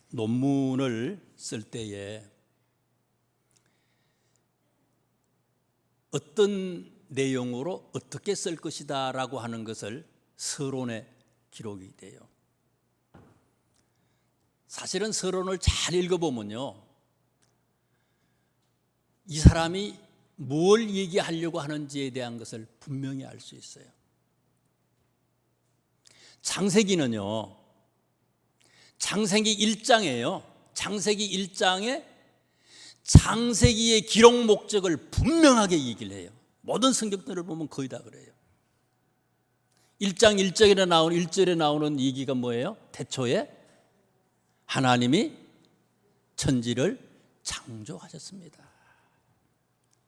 논문을 쓸 때에 어떤 내용으로 어떻게 쓸 것이다 라고 하는 것을 서론에 기록이 돼요. 사실은 서론을 잘 읽어보면요, 이 사람이 뭘 얘기하려고 하는지에 대한 것을 분명히 알 수 있어요. 창세기는요, 창세기 1장이에요. 창세기 1장에 창세기의 기록 목적을 분명하게 얘기를 해요. 모든 성경들을 보면 거의 다 그래요. 1장 1절에 나오는 얘기가 뭐예요? 태초에 하나님이 천지를 창조하셨습니다.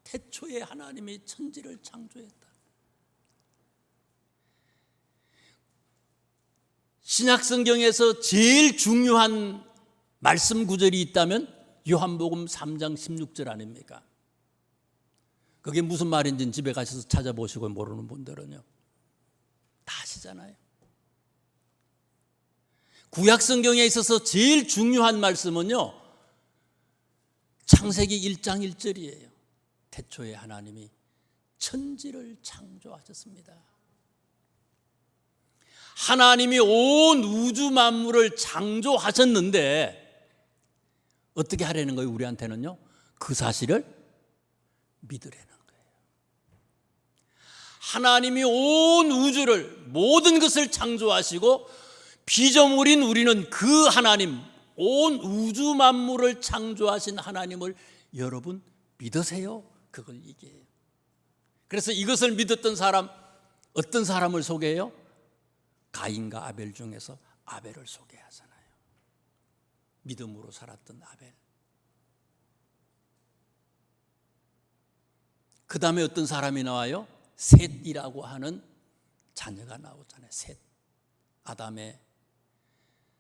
태초에 하나님이 천지를 창조했다. 신약 성경에서 제일 중요한 말씀 구절이 있다면 요한복음 3장 16절 아닙니까? 그게 무슨 말인지는 집에 가셔서 찾아보시고 모르는 분들은요, 다 아시잖아요. 구약 성경에 있어서 제일 중요한 말씀은요, 창세기 1장 1절이에요. 태초에 하나님이 천지를 창조하셨습니다. 하나님이 온 우주 만물을 창조하셨는데 어떻게 하려는 거예요? 우리한테는요, 그 사실을 믿으라는 거예요. 하나님이 온 우주를, 모든 것을 창조하시고 피조물인 우리는 그 하나님, 온 우주 만물을 창조하신 하나님을 여러분 믿으세요? 그걸 얘기해요. 그래서 이것을 믿었던 사람, 어떤 사람을 소개해요? 가인과 아벨 중에서 아벨을 소개하잖아요. 믿음으로 살았던 아벨. 그 다음에 어떤 사람이 나와요? 셋이라고 하는 자녀가 나오잖아요. 셋. 아담의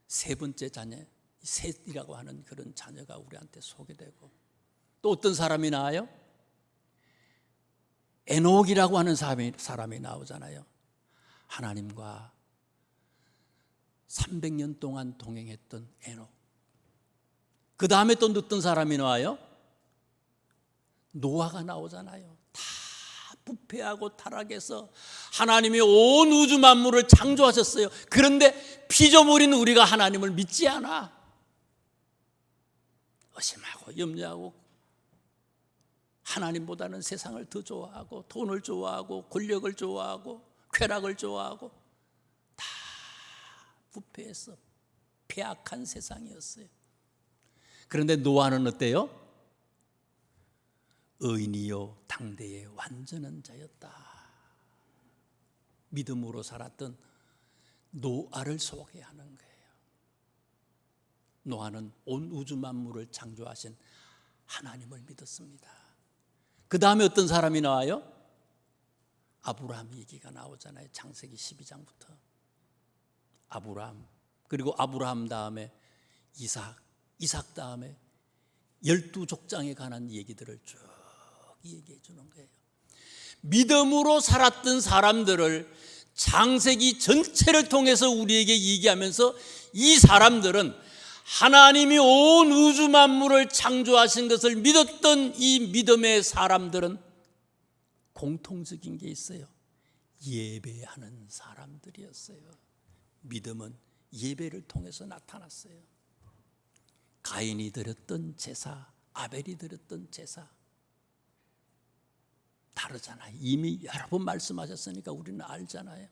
세 번째 자녀, 셋이라고 하는 그런 자녀가 우리한테 소개되고, 또 어떤 사람이 나와요? 에녹이라고 하는 사람이 나오잖아요. 하나님과 300년 동안 동행했던 에녹. 그 다음에 또 어떤 사람이 나와요? 노아가 나오잖아요. 다 부패하고 타락해서 하나님이 온 우주 만물을 창조하셨어요. 그런데 피조물인 우리가 하나님을 믿지 않아. 의심하고 염려하고 하나님보다는 세상을 더 좋아하고 돈을 좋아하고 권력을 좋아하고 쾌락을 좋아하고, 다 부패해서 폐악한 세상이었어요. 그런데 노아는 어때요? 의인이요 당대의 완전한 자였다. 믿음으로 살았던 노아를 소개하는 거예요. 노아는 온 우주 만물을 창조하신 하나님을 믿었습니다. 그 다음에 어떤 사람이 나와요? 아브라함 얘기가 나오잖아요. 창세기 12장부터 아브라함, 그리고 아브라함 다음에 이삭 다음에 12족장에 관한 얘기들을 쭉 얘기해 주는 거예요. 믿음으로 살았던 사람들을 창세기 전체를 통해서 우리에게 얘기하면서, 이 사람들은 하나님이 온 우주 만물을 창조하신 것을 믿었던 이 믿음의 사람들은 공통적인 게 있어요. 예배하는 사람들이었어요. 믿음은 예배를 통해서 나타났어요. 가인이 드렸던 제사, 아벨이 드렸던 제사 다르잖아요. 이미 여러 번 말씀하셨으니까 우리는 알잖아요.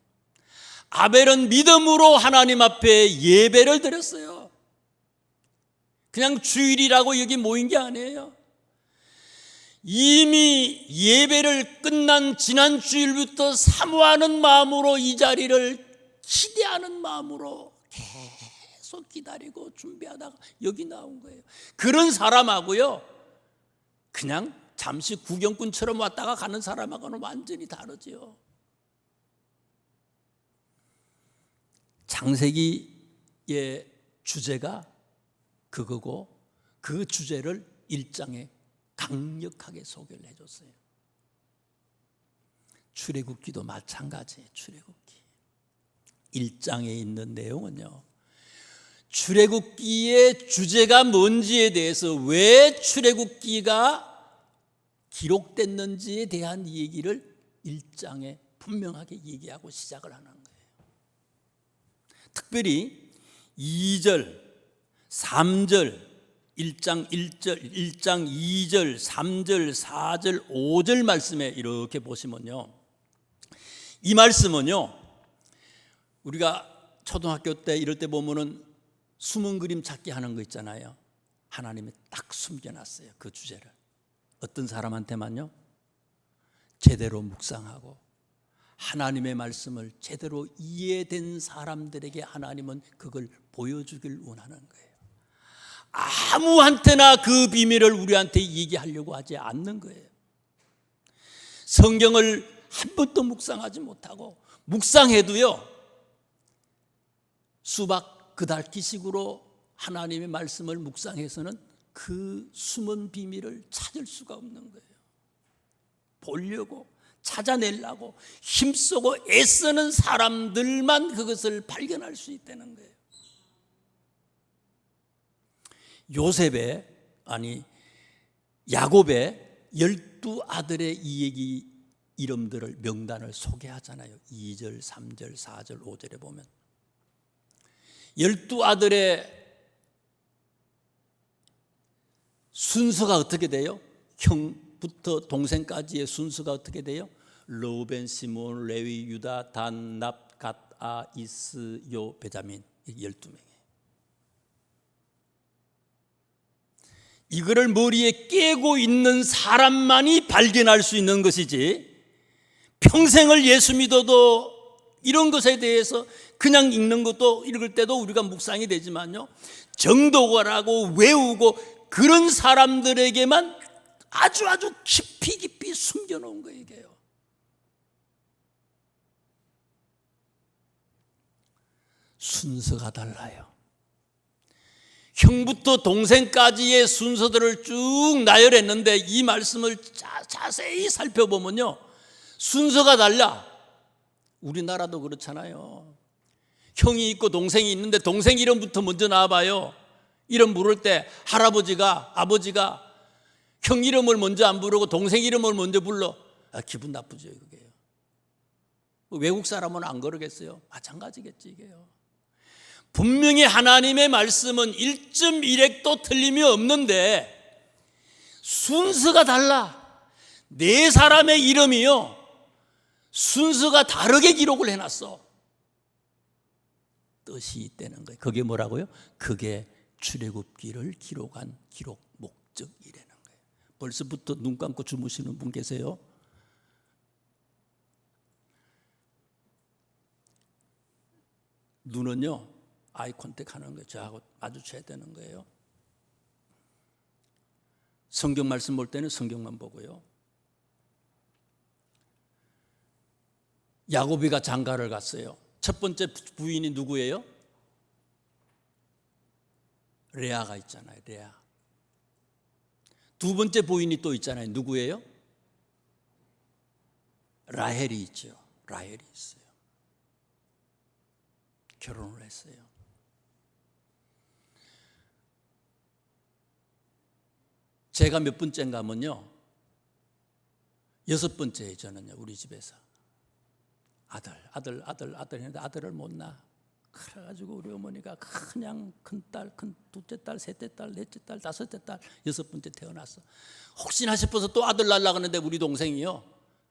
아벨은 믿음으로 하나님 앞에 예배를 드렸어요. 그냥 주일이라고 여기 모인 게 아니에요. 이미 예배를 끝난 지난 주일부터 사모하는 마음으로, 이 자리를 기대하는 마음으로 계속 기다리고 준비하다가 여기 나온 거예요. 그런 사람하고요, 그냥 잠시 구경꾼처럼 왔다가 가는 사람하고는 완전히 다르죠. 창세기의 주제가 그거고, 그 주제를 1장에 강력하게 소개를 해줬어요. 출애굽기도 마찬가지예요. 출애굽기 1장에 있는 내용은요, 출애굽기의 주제가 뭔지에 대해서, 왜 출애굽기가 기록됐는지에 대한 얘기를 1장에 분명하게 얘기하고 시작을 하는 거예요. 특별히 2절, 3절, 1장 1절, 1장 2절, 3절, 4절, 5절 말씀에 이렇게 보시면요, 이 말씀은요, 우리가 초등학교 때 이럴 때 보면은 숨은 그림 찾기 하는 거 있잖아요. 하나님이 딱 숨겨놨어요, 그 주제를. 어떤 사람한테만요, 제대로 묵상하고 하나님의 말씀을 제대로 이해된 사람들에게 하나님은 그걸 보여주길 원하는 거예요. 아무한테나 그 비밀을 우리한테 얘기하려고 하지 않는 거예요. 성경을 한 번도 묵상하지 못하고, 묵상해도요, 수박 그달기식으로 하나님의 말씀을 묵상해서는 그 숨은 비밀을 찾을 수가 없는 거예요. 보려고, 찾아내려고 힘쓰고 애쓰는 사람들만 그것을 발견할 수 있다는 거예요. 야곱의 12아들의 이 얘기 이름들을, 명단을 소개하잖아요. 2절, 3절, 4절, 5절에 보면 12아들의 순서가 어떻게 돼요? 형부터 동생까지의 순서가 어떻게 돼요? 르우벤, 시몬, 레위, 유다, 단, 납, 갓, 아, 이스, 요, 베자민, 12명이에요. 이거를 머리에 깨고 있는 사람만이 발견할 수 있는 것이지, 평생을 예수 믿어도 이런 것에 대해서 그냥 읽는 것도, 읽을 때도 우리가 묵상이 되지만요, 정독을 외우고 그런 사람들에게만 아주 깊이 숨겨놓은 거예요. 이게요. 순서가 달라요. 형부터 동생까지의 순서들을 쭉 나열했는데, 이 말씀을 자세히 살펴보면요, 순서가 달라. 우리나라도 그렇잖아요. 형이 있고 동생이 있는데 동생 이름부터 먼저 나와봐요. 이름 부를 때 아버지가 형 이름을 먼저 안 부르고 동생 이름을 먼저 불러. 기분 나쁘죠, 그게요. 외국 사람은 안 그러겠어요? 마찬가지겠지, 이게요. 분명히 하나님의 말씀은 1.1획도 틀림이 없는데 순서가 달라. 네 사람의 이름이요, 순서가 다르게 기록을 해놨어. 뜻이 있다는 거예요. 그게 뭐라고요? 그게 출애굽기를 기록한 기록 목적이라는 거예요. 벌써부터 눈 감고 주무시는 분 계세요? 눈은요, 아이 컨택 하는 거예요. 저하고 마주쳐야 되는 거예요. 성경 말씀 볼 때는 성경만 보고요. 야곱이가 장가를 갔어요. 첫 번째 부인이 누구예요? 레아가 있잖아요. 레아. 두 번째 부인이 또 있잖아요. 누구예요? 라헬이 있죠. 라헬이 있어요. 결혼을 했어요. 제가 몇 번째인가 하면요, 6번째예요. 저는요, 우리 집에서. 아들 했는데 아들을 못 낳아. 그래가지고 우리 어머니가 그냥 큰딸, 둘째 딸, 셋째 딸, 넷째 딸, 다섯째 딸, 6번째 태어났어. 혹시나 싶어서 또 아들 낳으려고 하는데 우리 동생이요,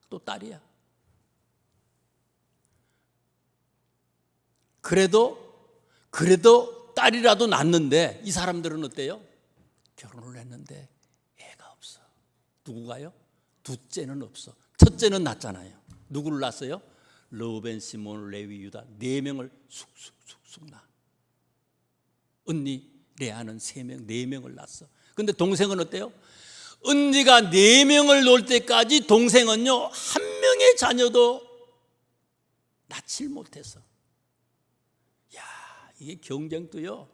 또 딸이야. 그래도 딸이라도 낳는데, 이 사람들은 어때요? 결혼을 했는데 애가 없어. 누구가요? 둘째는 없어. 첫째는 낳잖아요. 누구를 낳았어요? 르우벤, 시몬, 레위, 유다 4명을 쑥쑥 낳아. 언니 레아는 3명, 4명을 낳았어. 근데 동생은 어때요? 언니가 4명을 놓을 때까지 동생은요, 한 명의 자녀도 낳질 못해서. 야, 이게 경쟁도요,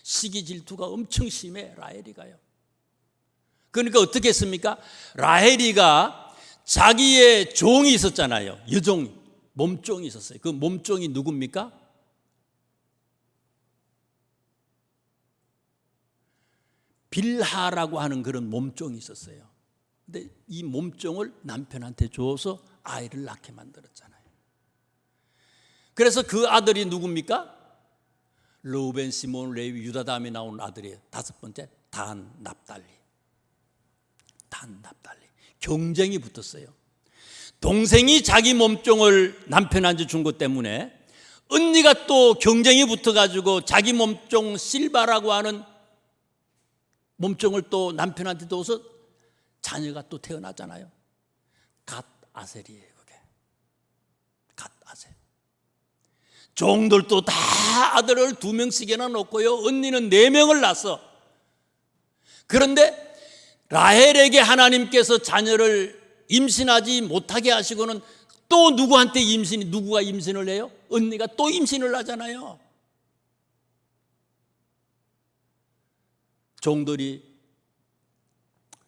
시기 질투가 엄청 심해. 라헬이가요. 그러니까 어떻게 했습니까? 라헬이가 자기의 종이 있었잖아요. 여종, 몸종이 있었어요. 그 몸종이 누굽니까? 빌하라고 하는 그런 몸종이 있었어요. 근데 이 몸종을 남편한테 줘서 아이를 낳게 만들었잖아요. 그래서 그 아들이 누굽니까? 르우벤, 시몬, 레위, 유다 다음에 나온 아들이에요. 다섯 번째 단, 납달리. 단, 납달리. 경쟁이 붙었어요. 동생이 자기 몸종을 남편한테 준 것 때문에 언니가 또 경쟁이 붙어가지고 자기 몸종 실바라고 하는 몸종을 또 남편한테 둬서 자녀가 또 태어나잖아요. 갓 아셀이에요. 그게 갓 아셀. 종들도 다 아들을 2명씩이나 놓고요, 언니는 4명을 낳았어. 그런데 라헬에게 하나님께서 자녀를 임신하지 못하게 하시고는 또 누구한테 누구가 임신을 해요? 언니가 또 임신을 하잖아요. 종들이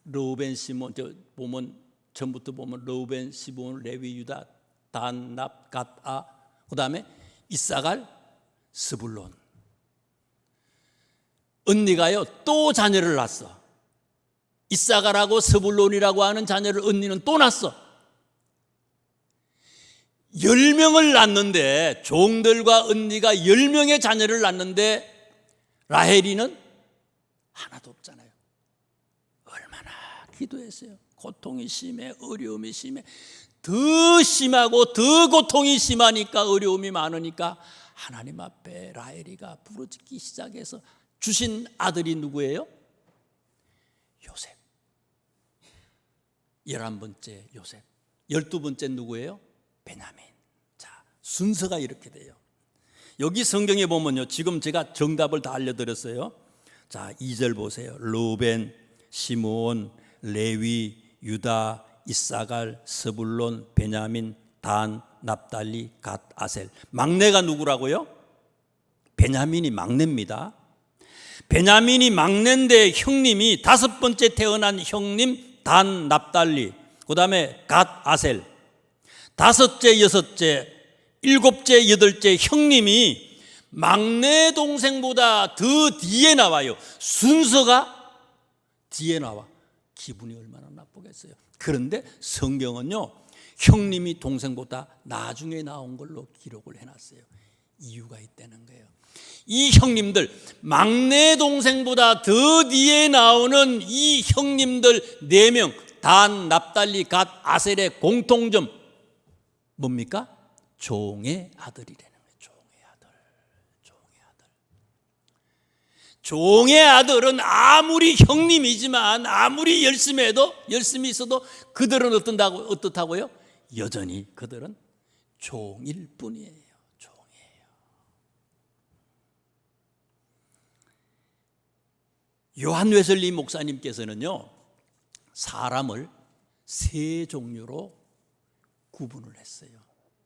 르우벤, 시몬, 보면 전부터 보면 르우벤, 시몬, 레위, 유다, 단, 납, 갓, 아, 그 다음에 이사갈, 스불론. 언니가요 또 자녀를 낳았어. 이사갈하고 스불론이라고 하는 자녀를 언니는 또 낳았어. 10명을 낳는데, 종들과 언니가 10명의 자녀를 낳는데 라헬이는 하나도 없잖아요. 얼마나 기도했어요. 고통이 심해, 어려움이 심해. 더 심하고 더 고통이 심하니까, 어려움이 많으니까 하나님 앞에 라헬이가 부르짖기 시작해서 주신 아들이 누구예요? 요셉. 11번째 요셉. 12번째 누구예요? 베냐민. 자, 순서가 이렇게 돼요. 여기 성경에 보면요, 지금 제가 정답을 다 알려드렸어요. 자, 2절 보세요. 르우벤, 시므온, 레위, 유다, 이사갈, 스불론, 베냐민, 단, 납달리, 갓, 아셀. 막내가 누구라고요? 베냐민이 막내입니다. 베냐민이 막내인데 형님이 5번째 태어난 형님 단, 납달리, 그 다음에 갓, 아셀. 5째, 6째, 7째, 8째 형님이 막내 동생보다 더 뒤에 나와요. 순서가 뒤에 나와. 기분이 얼마나 나쁘겠어요. 그런데 성경은요, 형님이 동생보다 나중에 나온 걸로 기록을 해놨어요. 이유가 있다는 거예요. 이 형님들, 막내 동생보다 더 뒤에 나오는 이 형님들 4명, 단, 납달리, 갓, 아셀의 공통점 뭡니까? 종의 아들이라는 거예요. 종의 아들. 종의 아들. 종의 아들은 아무리 형님이지만, 아무리 열심히 있어도 그들은 어떻다고요? 여전히 그들은 종일 뿐이에요. 종이에요. 요한 웨슬리 목사님께서는요, 사람을 3 종류로 구분을 했어요.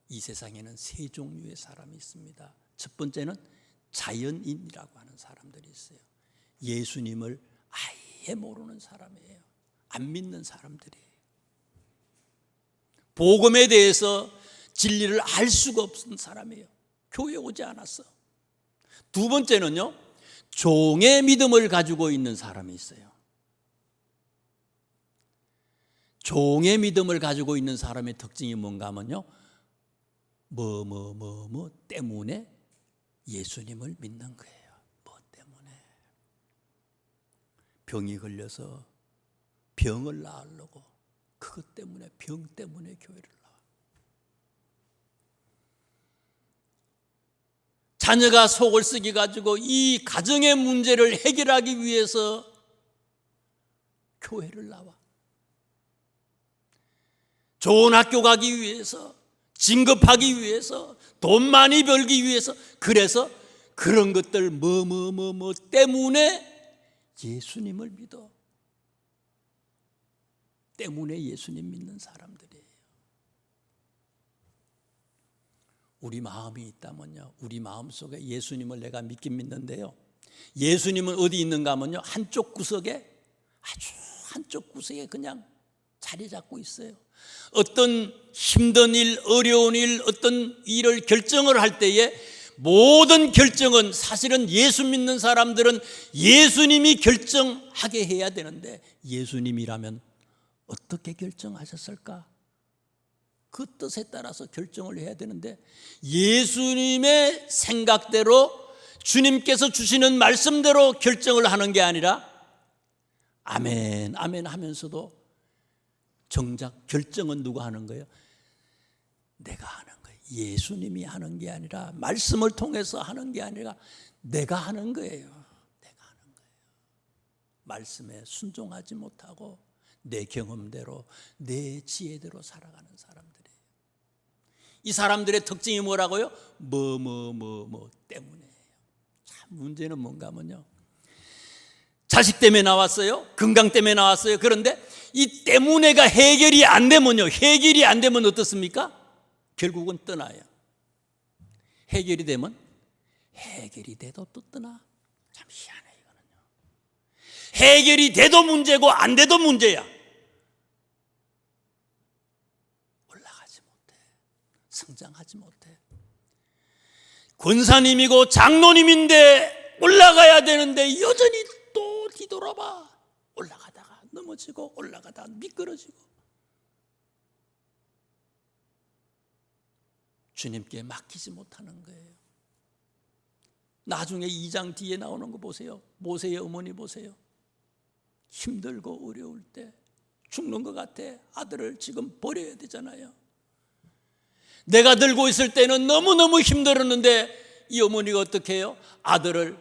이 세상에는 3 종류의 사람이 있습니다. 첫 번째는 자연인이라고 하는 사람들이 있어요. 예수님을 아예 모르는 사람이에요. 안 믿는 사람들이에요. 복음에 대해서 진리를 알 수가 없는 사람이에요. 교회에 오지 않았어. 2번째는요, 종의 믿음을 가지고 있는 사람이 있어요. 종의 믿음을 가지고 있는 사람의 특징이 뭔가 하면요, 뭐 때문에 예수님을 믿는 거예요. 뭐 때문에? 병이 걸려서 병을 나으려고, 그것 때문에, 병 때문에 교회를 나와. 자녀가 속을 썩이 가지고 이 가정의 문제를 해결하기 위해서 교회를 나와. 좋은 학교 가기 위해서, 진급하기 위해서, 돈 많이 벌기 위해서, 그래서 그런 것들 뭐 때문에 예수님을 믿어. 때문에 예수님 믿는 사람들이에요. 우리 마음이 있다면요, 우리 마음속에 예수님을 내가 믿긴 믿는데요, 예수님은 어디 있는가 하면요, 한쪽 구석에, 아주 한쪽 구석에 그냥 자리 잡고 있어요. 어떤 힘든 일, 어려운 일, 어떤 일을 결정을 할 때에 모든 결정은 사실은 예수 믿는 사람들은 예수님이 결정하게 해야 되는데 예수님이라면 어떻게 결정하셨을까? 그 뜻에 따라서 결정을 해야 되는데 예수님의 생각대로 주님께서 주시는 말씀대로 결정을 하는 게 아니라 아멘 아멘 하면서도 정작 결정은 누가 하는 거예요? 내가 하는 거예요. 예수님이 하는 게 아니라 말씀을 통해서 하는 게 아니라 내가 하는 거예요. 내가 하는 거예요. 말씀에 순종하지 못하고 내 경험대로 내 지혜대로 살아가는 사람들이에요. 이 사람들의 특징이 뭐라고요? 뭐 때문이에요. 참 문제는 뭔가 하면요, 자식 때문에 나왔어요. 건강 때문에 나왔어요. 그런데 이 때문에가 해결이 안 되면요, 해결이 안 되면 어떻습니까? 결국은 떠나요. 해결이 되면 해결이 돼도 또 떠나. 참 희한해 이거는요. 해결이 돼도 문제고 안 돼도 문제야. 올라가지 못해. 성장하지 못해. 권사님이고 장로님인데 올라가야 되는데 여전히 또 뒤돌아봐. 올라가다가 넘어지고 올라가다가 미끄러지고. 주님께 맡기지 못하는 거예요. 나중에 2장 뒤에 나오는 거 보세요. 모세의 어머니 보세요. 힘들고 어려울 때 죽는 것 같아. 아들을 지금 버려야 되잖아요. 내가 들고 있을 때는 너무너무 힘들었는데 이 어머니가 어떻게 해요? 아들을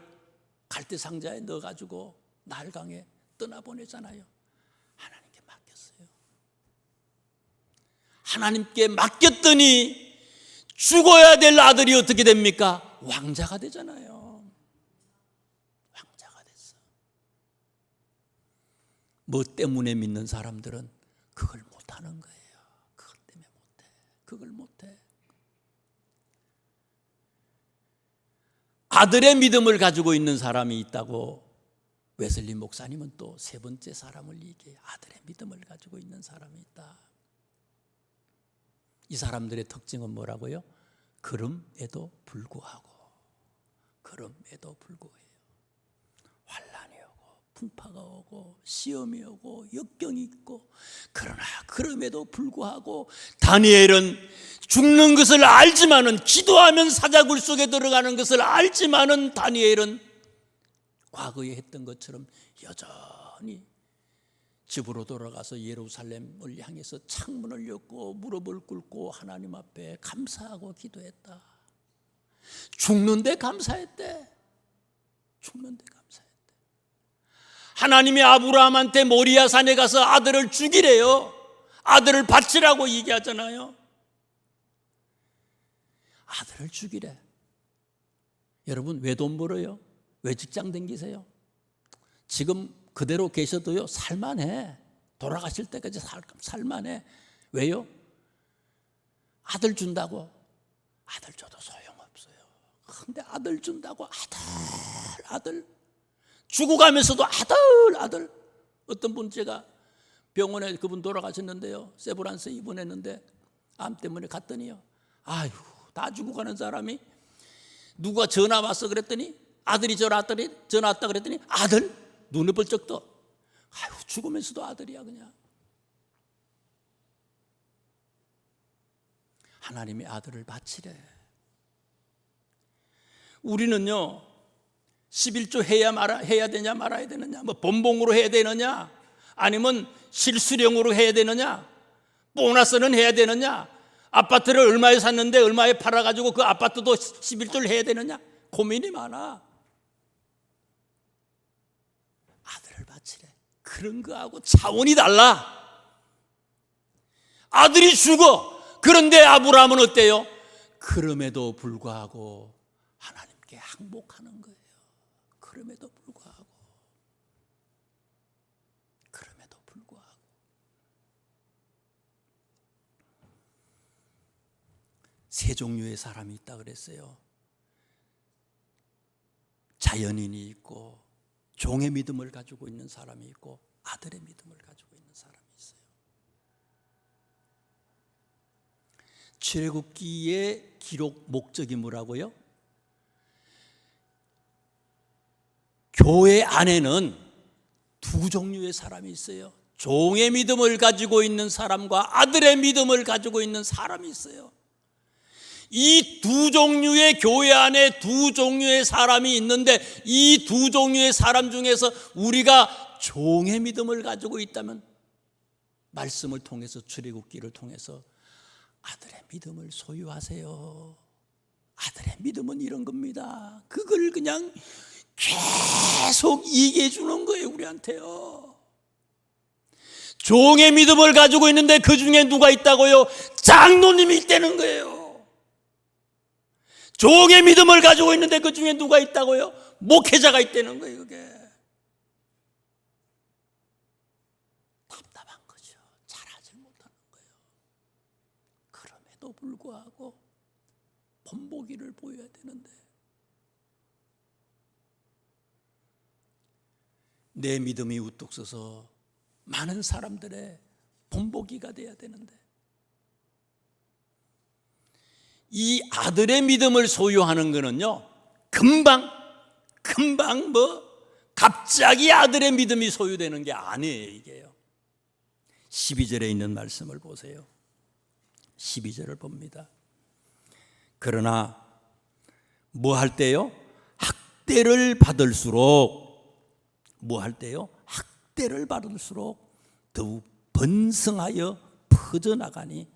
갈대상자에 넣어가지고 날강에 떠나보내잖아요. 하나님께 맡겼어요. 하나님께 맡겼더니 죽어야 될 아들이 어떻게 됩니까? 왕자가 되잖아요. 왕자가 됐어. 뭐 때문에 믿는 사람들은 그걸 못하는 거예요. 그것 때문에 못해. 그걸 못해. 아들의 믿음을 가지고 있는 사람이 있다고 웨슬리 목사님은 또 세 번째 사람을 얘기해요. 아들의 믿음을 가지고 있는 사람이 있다. 이 사람들의 특징은 뭐라고요? 그럼에도 불구하고, 그럼에도 불구해요. 환난이 오고 풍파가 오고 시험이 오고 역경이 있고, 그러나 그럼에도 불구하고 다니엘은 죽는 것을 알지만은, 기도하면 사자굴 속에 들어가는 것을 알지만은 다니엘은 과거에 했던 것처럼 여전히 집으로 돌아가서 예루살렘을 향해서 창문을 엮고 무릎을 꿇고 하나님 앞에 감사하고 기도했다. 죽는데 감사했대. 죽는데 감사했대. 하나님이 아브라함한테 모리아 산에 가서 아들을 죽이래요. 아들을 바치라고 얘기하잖아요. 아들을 죽이래. 여러분, 왜 돈 벌어요? 왜 직장 다니세요? 지금 그대로 계셔도요, 살만해. 돌아가실 때까지 살만해. 왜요? 아들 준다고. 아들 줘도 소용없어요. 근데 아들 준다고 아들 죽어가면서도 아들. 어떤 분, 제가 병원에 그분 돌아가셨는데요, 세브란스 입원했는데 암 때문에 갔더니요, 아유, 다 죽어가는 사람이 누가 전화 왔어 그랬더니 아들이 전화 왔다 그랬더니 아들? 눈을 벌쩍 떠. 아유, 죽으면서도 아들이야 그냥. 하나님의 아들을 바치래. 우리는요, 11조 해야 되냐 말아야 되느냐, 뭐 본봉으로 해야 되느냐, 아니면 실수령으로 해야 되느냐, 보너스는 해야 되느냐, 아파트를 얼마에 샀는데 얼마에 팔아가지고 그 아파트도 11조를 해야 되느냐, 고민이 많아. 아들을 바치래. 그런 거하고 차원이 달라. 아들이 죽어. 그런데 아브라함은 어때요? 그럼에도 불구하고 하나님께 항복하는 거예요. 그럼에도 불구하고. 세 종류의 사람이 있다 그랬어요. 자연인이 있고, 종의 믿음을 가지고 있는 사람이 있고, 아들의 믿음을 가지고 있는 사람이 있어요. 출애굽기의 기록 목적이 뭐라고요? 교회 안에는 두 종류의 사람이 있어요. 종의 믿음을 가지고 있는 사람과 아들의 믿음을 가지고 있는 사람이 있어요. 이 두 종류의 교회 안에 두 종류의 사람이 있는데 이 두 종류의 사람 중에서 우리가 종의 믿음을 가지고 있다면 말씀을 통해서 출애굽기를 통해서 아들의 믿음을 소유하세요. 아들의 믿음은 이런 겁니다. 그걸 그냥 계속 얘기해 주는 거예요, 우리한테요. 종의 믿음을 가지고 있는데 그 중에 누가 있다고요? 장로님이 있다는 거예요. 종의 믿음을 가지고 있는데 그 중에 누가 있다고요? 목회자가 있다는 거예요, 그게. 답답한 거죠. 잘하지 못하는 거예요. 그럼에도 불구하고 본보기를 보여야 되는데 내 믿음이 우뚝 서서 많은 사람들의 본보기가 돼야 되는데 이 아들의 믿음을 소유하는 거는요, 금방 갑자기 아들의 믿음이 소유되는 게 아니에요, 이게요. 12절에 있는 말씀을 보세요. 12절을 봅니다. 그러나 뭐 할 때요? 학대를 받을수록 뭐 할 때요? 학대를 받을수록 더욱 번성하여 퍼져나가니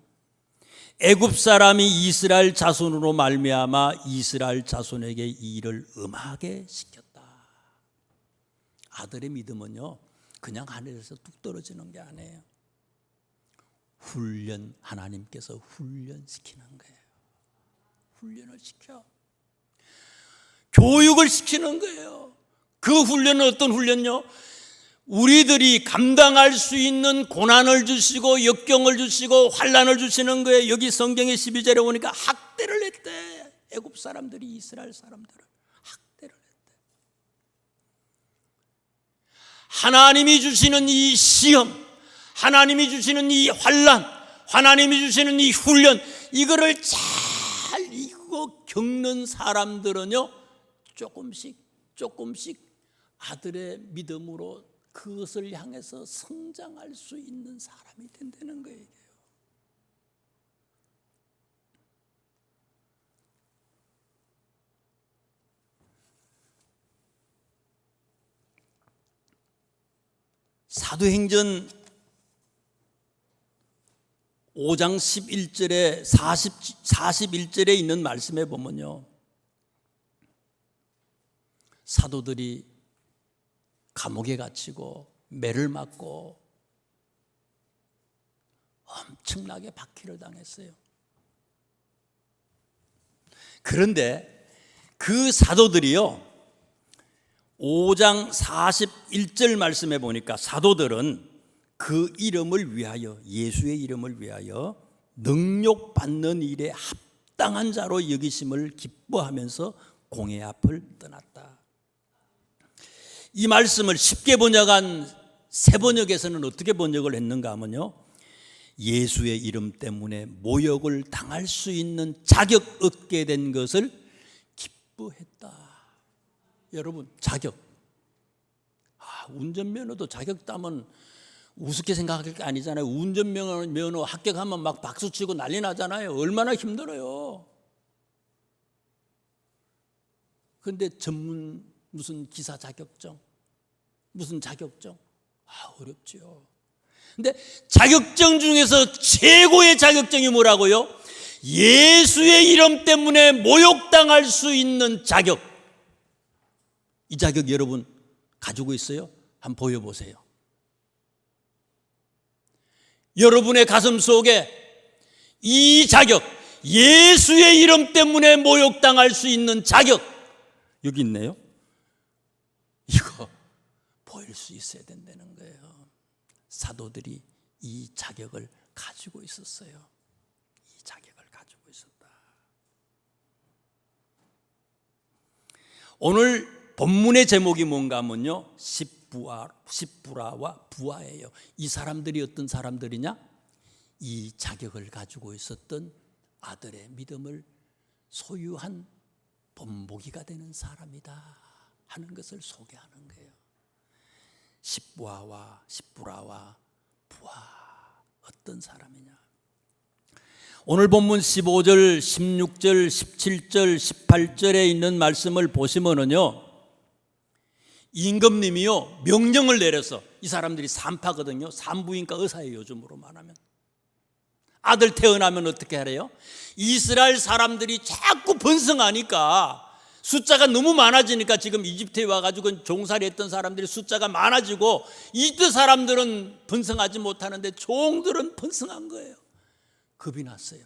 애굽 사람이 이스라엘 자손으로 말미암아 이스라엘 자손에게 이 일을 엄하게 시켰다. 아들의 믿음은요, 그냥 하늘에서 뚝 떨어지는 게 아니에요. 하나님께서 훈련시키는 거예요. 훈련을 시켜. 교육을 시키는 거예요. 그 훈련은 어떤 훈련요? 우리들이 감당할 수 있는 고난을 주시고 역경을 주시고 환난을 주시는 거예요. 여기 성경의 12절에 보니까 학대를 했대. 애굽 사람들이 이스라엘 사람들을 학대를 했대. 하나님이 주시는 이 시험, 하나님이 주시는 이 환난, 하나님이 주시는 이 훈련, 이거를 잘 이기고 겪는 사람들은요, 조금씩 아들의 믿음으로 그것을 향해서 성장할 수 있는 사람이 된다는 거예요. 사도행전 5장 11절에 41절에 있는 말씀에 보면요, 사도들이 감옥에 갇히고 매를 맞고 엄청나게 박해를 당했어요. 그런데 그 사도들이요, 5장 41절 말씀에 보니까 사도들은 그 이름을 위하여, 예수의 이름을 위하여 능욕받는 일에 합당한 자로 여기심을 기뻐하면서 공회 앞을 떠났다. 이 말씀을 쉽게 번역한 새 번역에서는 어떻게 번역을 했는가 하면요, 예수의 이름 때문에 모욕을 당할 수 있는 자격 얻게 된 것을 기뻐했다. 여러분, 자격. 운전면허도 자격 따면 우습게 생각할 게 아니잖아요. 운전면허 합격하면 막 박수치고 난리 나잖아요. 얼마나 힘들어요. 그런데 전문 무슨 기사 자격증, 무슨 자격증, 어렵죠. 근데 자격증 중에서 최고의 자격증이 뭐라고요? 예수의 이름 때문에 모욕당할 수 있는 자격. 이 자격 여러분 가지고 있어요? 한번 보여보세요. 여러분의 가슴 속에 이 자격, 예수의 이름 때문에 모욕당할 수 있는 자격, 여기 있네요. 이거 보일 수 있어야 된다는 거예요. 사도들이 이 자격을 가지고 있었어요. 이 자격을 가지고 있었다. 오늘 본문의 제목이 뭔가 하면요, 십부라와 부하예요. 이 사람들이 어떤 사람들이냐? 이 자격을 가지고 있었던 아들의 믿음을 소유한 본보기가 되는 사람이다 하는 것을 소개하는 거예요. 십부하와 십부라와 부하, 어떤 사람이냐. 오늘 본문 15절, 16절, 17절, 18절에 있는 말씀을 보시면은요, 임금님이요 명령을 내려서, 이 사람들이 산파거든요. 산부인과 의사예요. 요즘으로 말하면 아들 태어나면 어떻게 하래요? 이스라엘 사람들이 자꾸 번성하니까, 숫자가 너무 많아지니까, 지금 이집트에 와가지고 종살이 했던 사람들이 숫자가 많아지고, 이집트 사람들은 번성하지 못하는데 종들은 번성한 거예요. 겁이 났어요.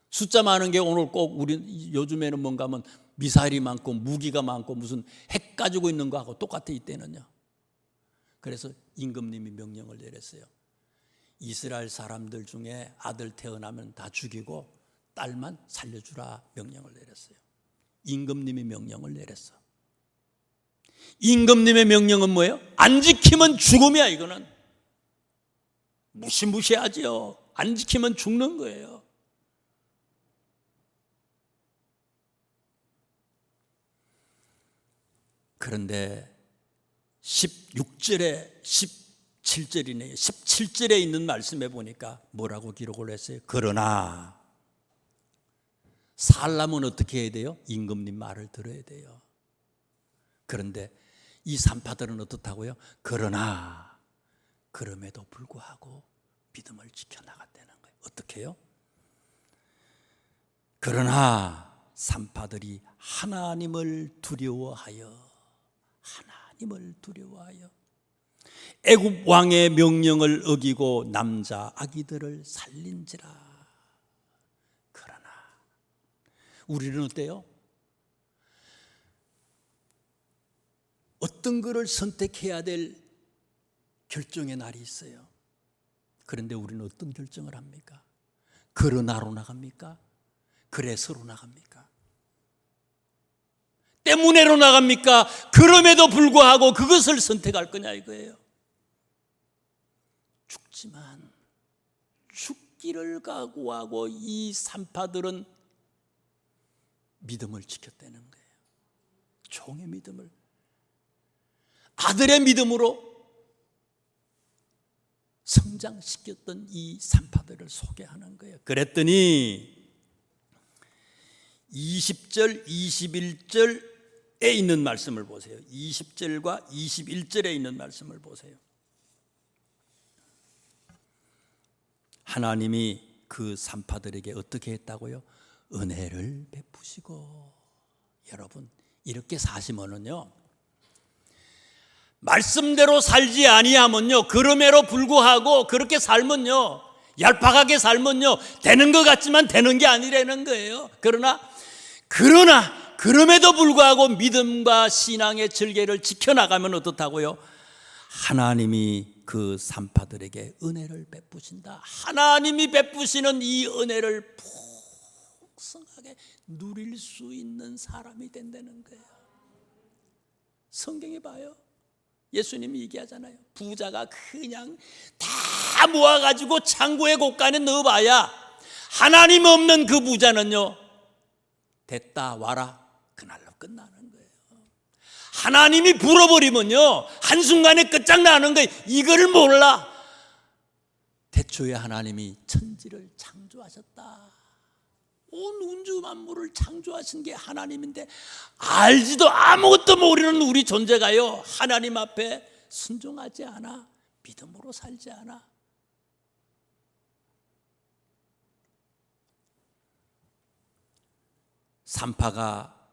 숫자 많은 게 오늘 꼭 우리 요즘에는 뭔가 하면 미사일이 많고 무기가 많고 무슨 핵 가지고 있는 거하고 똑같아, 이때는요. 그래서 임금님이 명령을 내렸어요. 이스라엘 사람들 중에 아들 태어나면 다 죽이고 딸만 살려주라 명령을 내렸어요. 임금님이 명령을 내렸어. 임금님의 명령은 뭐예요? 안 지키면 죽음이야. 이거는 무시무시하지요. 안 지키면 죽는 거예요. 그런데 16절에 17절이네요. 17절에 있는 말씀에 보니까 뭐라고 기록을 했어요? 그러나 살려면 어떻게 해야 돼요? 임금님 말을 들어야 돼요. 그런데 이 산파들은 어떻다고요? 그러나 그럼에도 불구하고 믿음을 지켜나갔다는 거예요. 어떻게 해요? 그러나 산파들이 하나님을 두려워하여 애굽 왕의 명령을 어기고 남자 아기들을 살린지라. 그러나 우리는 어때요? 어떤 것을 선택해야 될 결정의 날이 있어요. 그런데 우리는 어떤 결정을 합니까? 그러나로 나갑니까? 그래서로 나갑니까? 때문에로 나갑니까? 그럼에도 불구하고 그것을 선택할 거냐 이거예요. 죽지만 죽기를 각오하고 이 산파들은 믿음을 지켰다는 거예요. 종의 믿음을, 아들의 믿음으로 성장시켰던 이 산파들을 소개하는 거예요. 그랬더니 20절, 21절에 있는 말씀을 보세요. 20절과 21절에 있는 말씀을 보세요. 하나님이 그 산파들에게 어떻게 했다고요? 은혜를 베푸시고. 여러분, 이렇게 사시면은요, 말씀대로 살지 아니하면요, 그럼에도 불구하고 그렇게 살면요, 얄팍하게 살면요, 되는 것 같지만 되는 게 아니라는 거예요. 그러나 그럼에도 불구하고 믿음과 신앙의 절개를 지켜나가면 어떻다고요? 하나님이 그 산파들에게 은혜를 베푸신다. 하나님이 베푸시는 이 은혜를 풍성하게 누릴 수 있는 사람이 된다는 거예요. 성경에 봐요. 예수님이 얘기하잖아요. 부자가 그냥 다 모아가지고 창고에 곳간에 넣어봐야 하나님 없는 그 부자는요, 됐다 와라 그날로 끝나는 거예요. 하나님이 불어버리면요, 한순간에 끝장나는 거예요. 이거를 몰라. 태초에 하나님이 천지를 창조하셨다. 온 우주 만물을 창조하신 게 하나님인데 알지도 아무것도 모르는 우리 존재가요, 하나님 앞에 순종하지 않아, 믿음으로 살지 않아. 산파가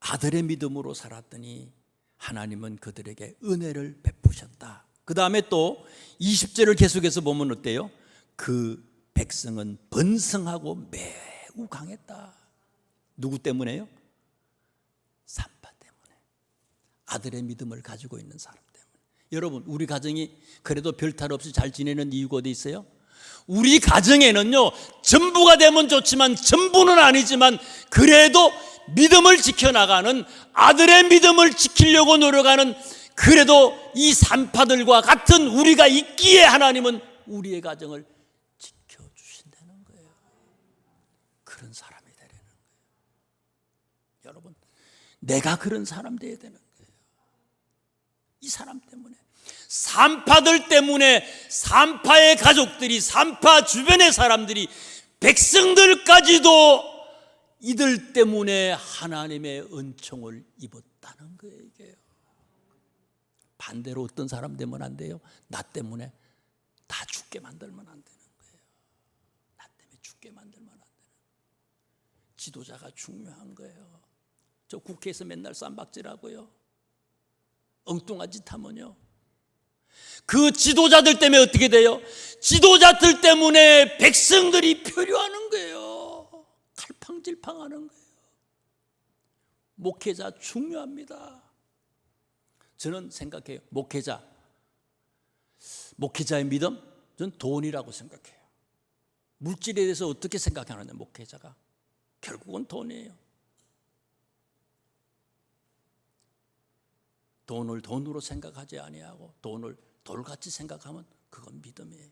아들의 믿음으로 살았더니 하나님은 그들에게 은혜를 베푸셨다. 그 다음에 또 20절을 계속해서 보면 어때요? 그 백성은 번성하고 매우 강했다. 누구 때문에요? 산파 때문에. 아들의 믿음을 가지고 있는 사람 때문에. 여러분, 우리 가정이 그래도 별탈 없이 잘 지내는 이유가 어디 있어요? 우리 가정에는요, 전부가 되면 좋지만 전부는 아니지만 그래도 믿음을 지켜나가는, 아들의 믿음을 지키려고 노력하는, 그래도 이 산파들과 같은 우리가 있기에 하나님은 우리의 가정을 지켜주신다는 거예요. 그런 사람이 되라는 거예요. 여러분, 내가 그런 사람 되어야 되는 거예요. 이 사람 때문에, 산파들 때문에, 산파의 가족들이, 산파 주변의 사람들이, 백성들까지도 이들 때문에 하나님의 은총을 입었다는 거예요. 이게요. 반대로 어떤 사람 되면 안 돼요? 나 때문에 다 죽게 만들면 안 되는 거예요. 나 때문에 죽게 만들면 안 되는 거예요. 지도자가 중요한 거예요. 저 국회에서 맨날 쌈박질하고요, 엉뚱한 짓 하면요, 그 지도자들 때문에 어떻게 돼요? 지도자들 때문에 백성들이 표류하는 거예요. 갈팡질팡하는 거예요. 목회자 중요합니다. 저는 생각해요. 목회자의 믿음? 저는 돈이라고 생각해요. 물질에 대해서 어떻게 생각하느냐, 목회자가. 결국은 돈이에요. 돈을 돈으로 생각하지 아니하고 돈을 돌같이 생각하면 그건 믿음이에요.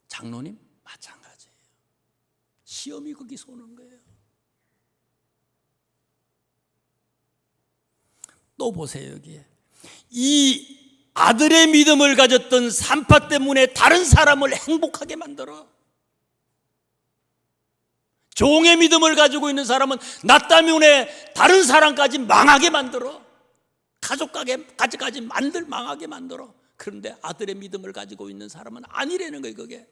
장로님 마찬가지예요. 시험이 거기서 오는 거예요. 또 보세요. 여기에 이 아들의 믿음을 가졌던 산파 때문에 다른 사람을 행복하게 만들어. 종의 믿음을 가지고 있는 사람은 나 때문에 다른 사람까지 망하게 만들어. 가족까지 망하게 만들어. 그런데 아들의 믿음을 가지고 있는 사람은 아니라는 거예요. 그게.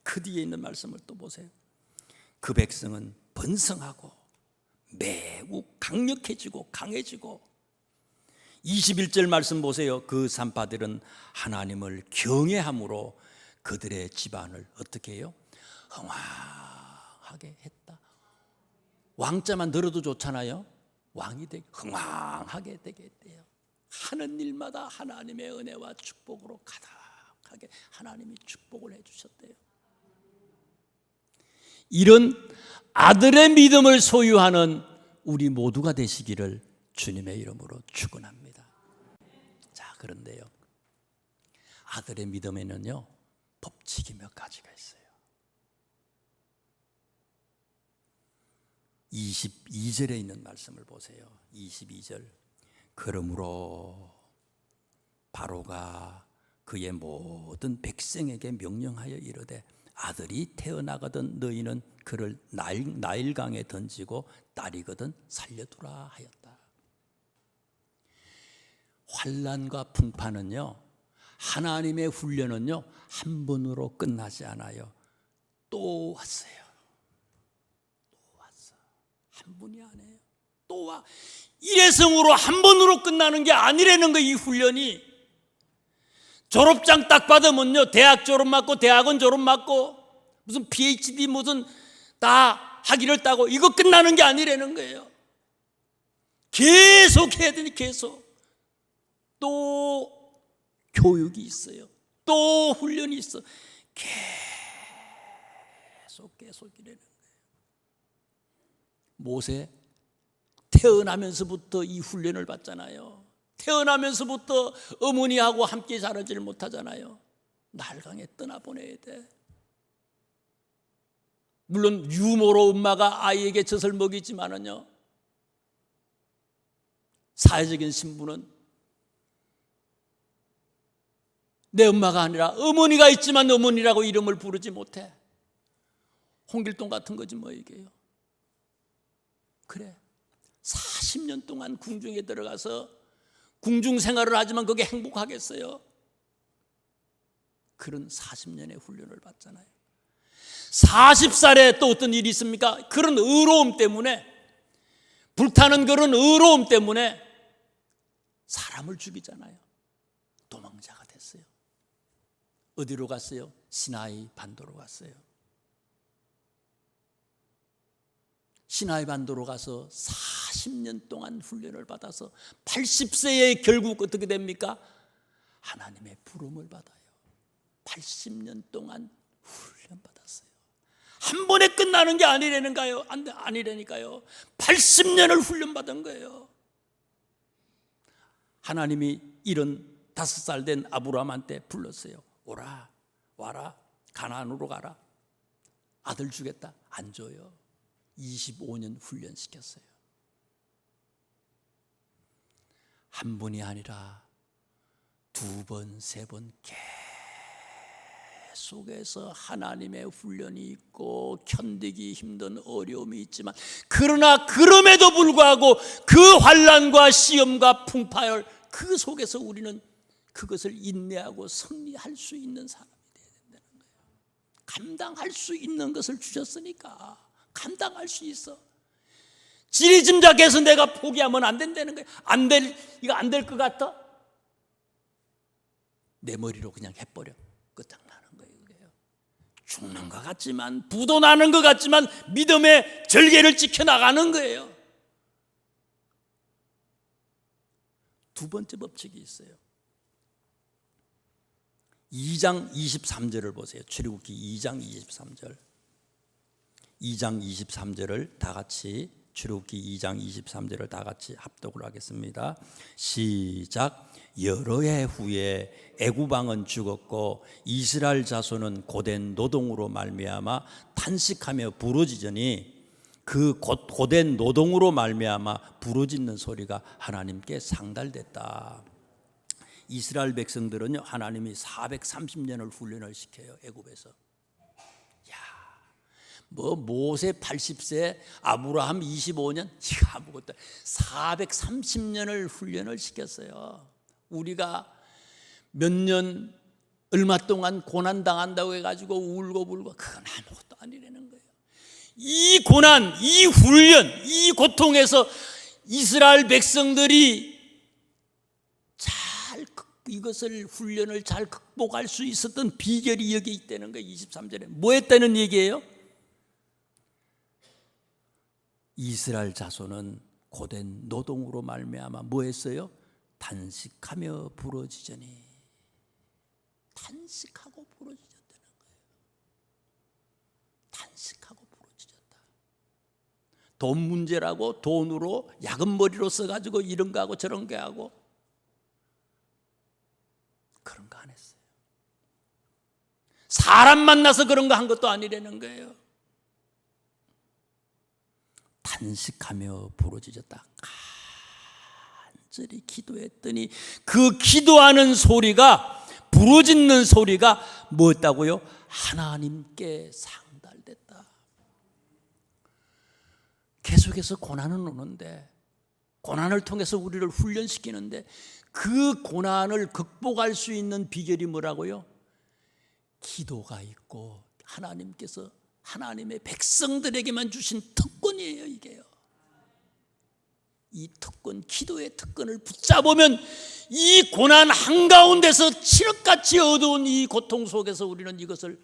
그 뒤에 있는 말씀을 또 보세요. 그 백성은 번성하고 매우 강력해지고 강해지고, 21절 말씀 보세요. 그 산파들은 하나님을 경외함으로 그들의 집안을 어떻게 해요? 흥왕하게 했다. 왕자만 들어도 좋잖아요. 왕이 되게 흥왕하게 되게 했대요. 하는 일마다 하나님의 은혜와 축복으로 가득하게 하나님이 축복을 해주셨대요. 이런 아들의 믿음을 소유하는 우리 모두가 되시기를 주님의 이름으로 축원합니다. 자, 그런데요, 아들의 믿음에는요 법칙이 몇 가지가 있어요. 22절에 있는 말씀을 보세요. 22절. 그러므로 바로가 그의 모든 백성에게 명령하여 이르되 아들이 태어나거든 너희는 그를 나일강에 던지고 딸이거든 살려두라 하였다. 환난과 풍파는요, 하나님의 훈련은요 한 번으로 끝나지 않아요. 또 왔어요. 한 분이 아니에요. 또 와. 일회성으로 한 번으로 끝나는 게 아니라는 거예요. 이 훈련이. 졸업장 딱 받으면요, 대학 졸업 맞고 대학원 졸업 맞고 무슨 PhD 무슨 다 학위를 따고 이거 끝나는 게 아니라는 거예요. 계속 해야 되니 계속. 또 교육이 있어요. 또 훈련이 있어. 계속이라는 거예요. 모세 태어나면서부터 이 훈련을 받잖아요. 태어나면서부터 어머니하고 함께 자라지를 못하잖아요. 나일강에 떠나보내야 돼. 물론 유모로 엄마가 아이에게 젖을 먹이지만은요, 사회적인 신분은 내 엄마가 아니라 어머니가 있지만 어머니라고 이름을 부르지 못해. 홍길동 같은 거지 뭐 이게요. 그래, 40년 동안 궁중에 들어가서 궁중 생활을 하지만 그게 행복하겠어요? 그런 40년의 훈련을 받잖아요. 40살에 또 어떤 일이 있습니까? 그런 의로움 때문에, 불타는 그런 의로움 때문에 사람을 죽이잖아요. 도망자가 됐어요. 어디로 갔어요? 시나이 반도로 갔어요. 시나이 반도로 가서 40년 동안 훈련을 받아서 80세에 결국 어떻게 됩니까? 하나님의 부름을 받아요. 80년 동안 훈련 받았어요. 한 번에 끝나는 게 아니라니까요. 80년을 훈련 받은 거예요. 하나님이 75살 된 아브라함한테 불렀어요. 와라, 가나안으로 가라. 아들 주겠다. 안 줘요. 25년 훈련시켰어요. 한 번이 아니라 두 번, 세 번 계속해서 하나님의 훈련이 있고 견디기 힘든 어려움이 있지만, 그러나 그럼에도 불구하고 그 환난과 시험과 풍파열 그 속에서 우리는 그것을 인내하고 승리할 수 있는 사람이 되어야 된다는 거예요. 감당할 수 있는 것을 주셨으니까 감당할 수 있어. 지리짐작해서 내가 포기하면 안 된다는 거예요. 이거 안 될 것 같아? 내 머리로 그냥 해버려. 끝장나는 거예요. 죽는 것 같지만, 부도 나는 것 같지만 믿음의 절개를 지켜나가는 거예요. 두 번째 법칙이 있어요. 2장 23절을 보세요. 출애굽기 2장 23절. 2장 23절을 다 같이, 출애굽기 2장 23절을 다 같이 합독을 하겠습니다. 시작. 여러 해 후에 애굽 왕은 죽었고 이스라엘 자손은 고된 노동으로 말미암아 탄식하며 부르짖으니 그 고된 노동으로 말미암아 부르짖는 소리가 하나님께 상달됐다. 이스라엘 백성들은요, 하나님이 430년을 훈련을 시켜요. 애굽에서. 모세 80세, 아브라함 25년, 이거 아무것도, 430년을 훈련을 시켰어요. 우리가 몇 년, 얼마 동안 고난당한다고 해가지고 울고불고, 그건 아무것도 아니라는 거예요. 이 고난, 이 훈련, 이 고통에서 이스라엘 백성들이 이것을 훈련을 잘 극복할 수 있었던 비결이 여기 있다는 거예요. 23절에 뭐 했다는 얘기예요? 이스라엘 자손은 고된 노동으로 말미암아 뭐 했어요? 탄식하며 부르짖으니. 탄식하고 부르짖었다는 거예요. 탄식하고 부르짖었다. 돈 문제라고 돈으로 야금머리로 써가지고 이런 거 하고 저런 거 하고 그런 거 안 했어요. 사람 만나서 그런 거 한 것도 아니라는 거예요. 탄식하며 부르짖었다. 간절히 기도했더니 그 기도하는 소리가, 부르짖는 소리가 뭐였다고요? 하나님께 상달됐다. 계속해서 고난은 오는데, 고난을 통해서 우리를 훈련시키는데, 그 고난을 극복할 수 있는 비결이 뭐라고요? 기도가 있고 하나님께서 하나님의 백성들에게만 주신 특권이에요. 이게요. 이 특권, 기도의 특권을 붙잡으면 이 고난 한가운데서 칠흑같이 어두운 이 고통 속에서 우리는 이것을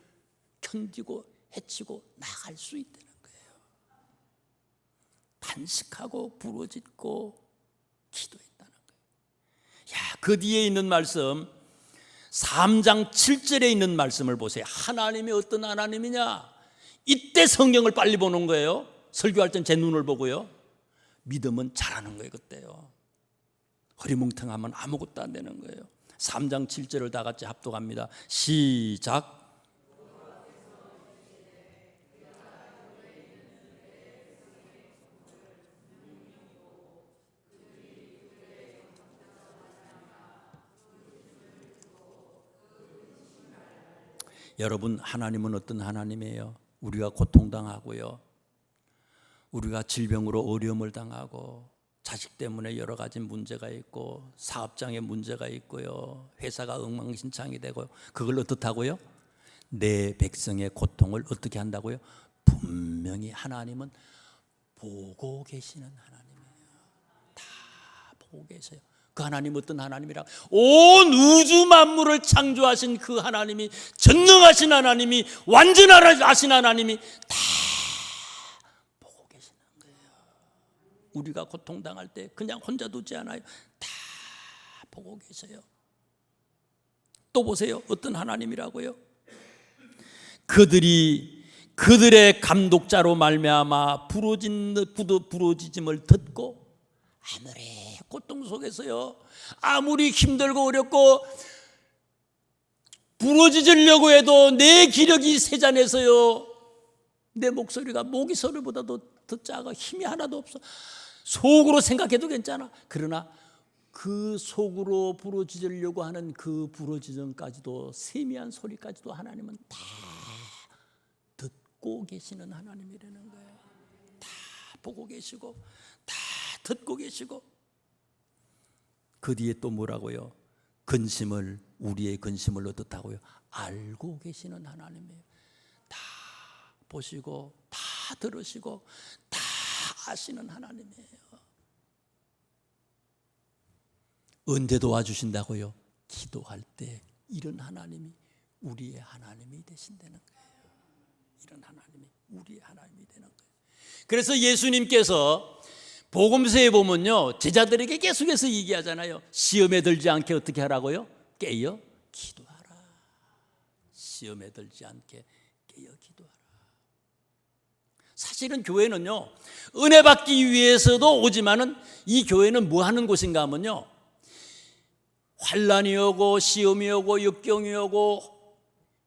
견디고 헤치고 나갈 수 있다는 거예요. 탄식하고 부르짖고 기도했다는 거예요. 그 뒤에 있는 말씀, 3장 7절에 있는 말씀을 보세요. 하나님이 어떤 하나님이냐? 이때 성경을 빨리 보는 거예요. 설교할 땐 제 눈을 보고요. 믿음은 잘하는 거예요. 그때요. 허리뭉텅하면 아무것도 안 되는 거예요. 3장 7절을 다 같이 합독합니다. 시작. 여러분, 하나님은 어떤 하나님이에요? 우리가 고통당하고요, 우리가 질병으로 어려움을 당하고 자식 때문에 여러 가지 문제가 있고 사업장에 문제가 있고요, 회사가 엉망진창이 되고, 그걸 어떻다고요? 내 백성의 고통을 어떻게 한다고요? 분명히 하나님은 보고 계시는 하나님이에요. 다 보고 계세요. 그 하나님 어떤 하나님이라? 온 우주 만물을 창조하신 그 하나님이, 전능하신 하나님이, 완전하신 하나님이 다 보고 계시는 거예요. 우리가 고통당할 때 그냥 혼자 두지 않아요. 다 보고 계세요. 또 보세요. 어떤 하나님이라고요? 그들의 감독자로 말미암아 부르짖음을 듣고, 아무리 고통 속에서요, 아무리 힘들고 어렵고 부르짖으려고 해도 내 기력이 세잔해서요, 내 목소리가 모기 소리보다도 작아. 힘이 하나도 없어. 속으로 생각해도 괜찮아. 그러나 그 속으로 부르짖으려고 하는 그 부르짖음까지도, 세미한 소리까지도 하나님은 다 듣고 계시는 하나님이라는 거예요. 다 보고 계시고 다 듣고 계시고. 그 뒤에 또 뭐라고요? 근심을, 우리의 근심을 어떻다고요? 알고 계시는 하나님이에요. 다 보시고 다 들으시고 다 아시는 하나님이에요. 언제 도와주신다고요? 기도할 때 이런 하나님이 우리의 하나님이 되신다는 거예요. 이런 하나님이 우리의 하나님이 되는 거예요. 그래서 예수님께서 복음서에 보면요, 제자들에게 계속해서 얘기하잖아요. 시험에 들지 않게 어떻게 하라고요? 깨어 기도하라. 시험에 들지 않게 깨어 기도하라. 사실은 교회는요, 은혜 받기 위해서도 오지만은 이 교회는 뭐 하는 곳인가 하면요, 환난이 오고 시험이 오고 역경이 오고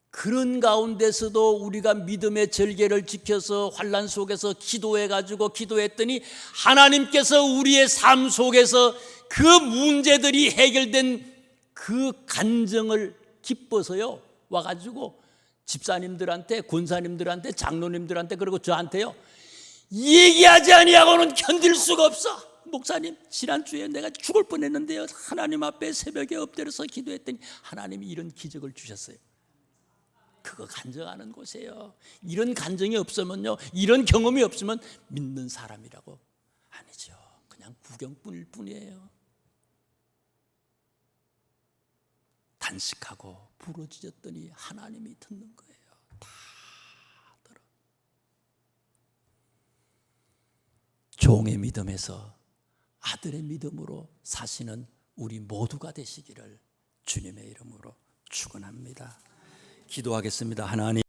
그런 가운데서도 우리가 믿음의 절개를 지켜서 환난 속에서 기도해가지고 기도했더니 하나님께서 우리의 삶 속에서 그 문제들이 해결된 그 간증을 기뻐서요 와가지고 집사님들한테, 권사님들한테, 장로님들한테, 그리고 저한테요, 얘기하지 아니하고는 견딜 수가 없어. 목사님, 지난주에 내가 죽을 뻔했는데요, 하나님 앞에 새벽에 엎드려서 기도했더니 하나님이 이런 기적을 주셨어요. 그거 간증하는 곳이에요. 이런 간증이 없으면요, 이런 경험이 없으면 믿는 사람이라고 아니죠. 그냥 구경꾼일 뿐이에요. 단식하고 부르짖었더니 하나님이 듣는 거예요. 다 들어. 종의 믿음에서 아들의 믿음으로 사시는 우리 모두가 되시기를 주님의 이름으로 축원합니다. 기도하겠습니다. 하나님,